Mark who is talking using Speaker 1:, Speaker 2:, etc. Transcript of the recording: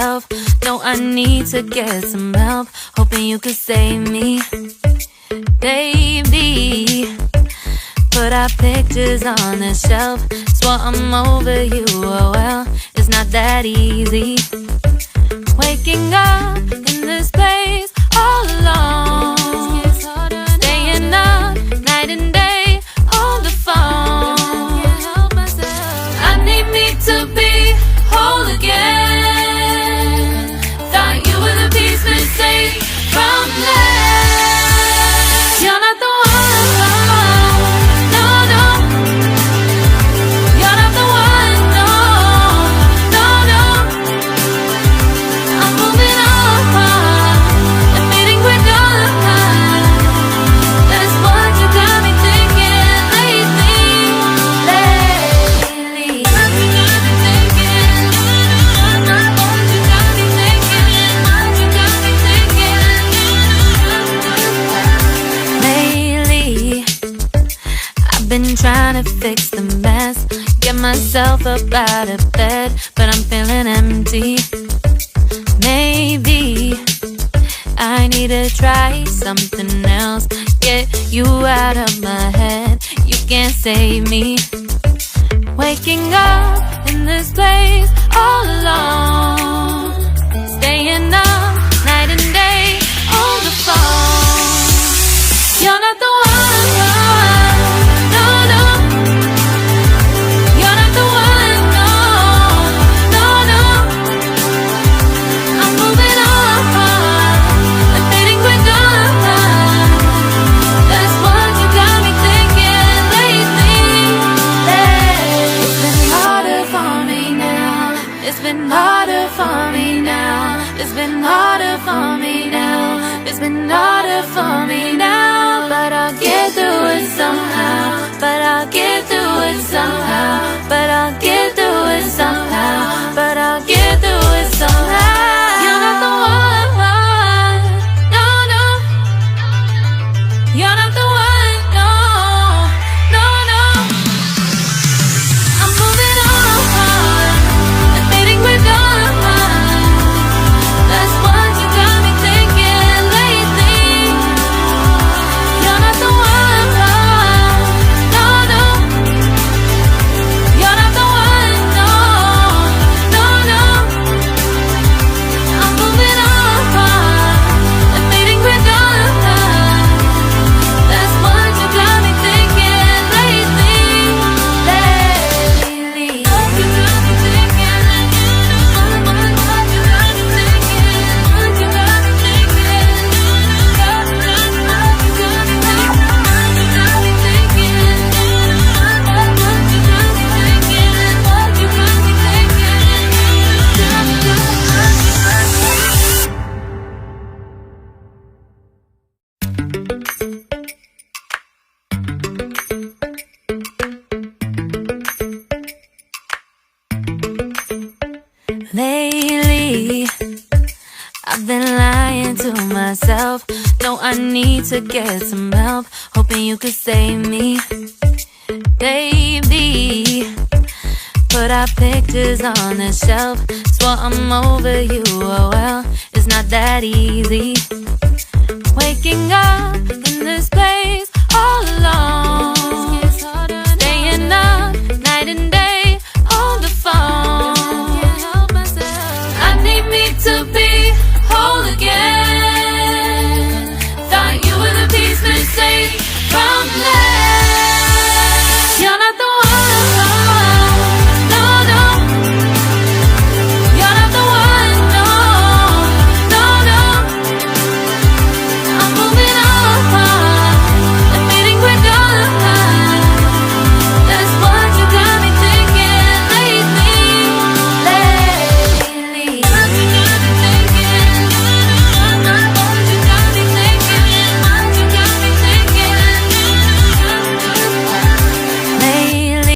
Speaker 1: myself. No, I need to get some help, hoping you could save me. Baby, put our pictures on the shelf. Swore I'm over you, oh well, it's not that easy. Waking up in this place all alone, staying up night and day on the phone. I need me to be whole again. Thought you were the piece missing from last. You're not the one, no, no. You're not the one, no, no, no. I'm moving on, admitting we're done. That's what you got me thinking lately. What you got me thinking? What you got me thinking? What you got me thinking? Lately, I've been trying to fix the mess, get myself up out of bed, but I'm feeling empty. Maybe I need to try something else, get you out of my head. You can't save me. Waking up in this place all alone, staying up night and day on the phone. You're not the one, no, no. You're not the one, no, no, no. I'm moving on, admitting we're done. That's what you got me thinking lately. It's been harder for me now. It's been harder for me now. It's been harder for me now. It's been harder for me now. But I'll get through it somehow. But I'll get through it somehow. But I'll get through it somehow. But I'll get through it somehow. You're not the one, no, no. You're not the one, no, no, no. I'm moving on, admitting we're done. That's what you got me thinking lately. You're not the one, no, no. You're not the one, no, no, no. I'm moving on, admitting we're done. That's what you got me thinking lately. What you got me thinking? What you got me thinking? What you got me thinking? What you got me thinking? What you got me thinking? What you got me Lately, I've been lying to myself. No, I need to get some help, hoping you could save me. Baby, put our pictures on the shelf. Swore I'm over you, oh well, it's not that easy. Waking up in this place